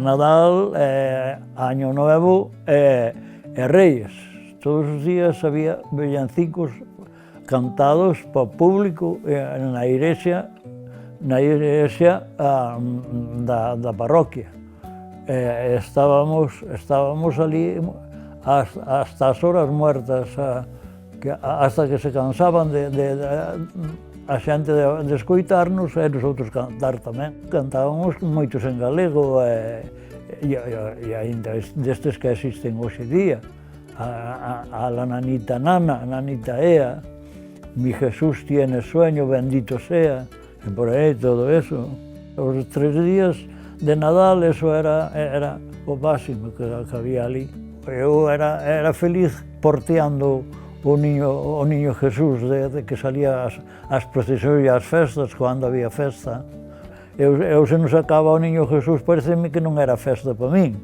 Nadal, Año Nuevo e Reyes. Todos os días había villancicos cantados para o público na igrexa da parroquia. Estábamos ali hasta as horas muertas, hasta que se cansaban a xente de escoitarnos e nosotros cantar tamén. Cantábamos moitos en galego e aínda destes que existen hoxe día. A la nanita nana, nanita ea, mi Jesús tiene sueño, bendito sea, e por aí todo eso. Os 3 días de Nadal, eso era o máximo que había ali. Eu era feliz porteando o niño Jesús, de que salía ás procesións e ás festas, cando había festa. Eu se non sacaba o niño Jesús, pareceme que non era festa para min.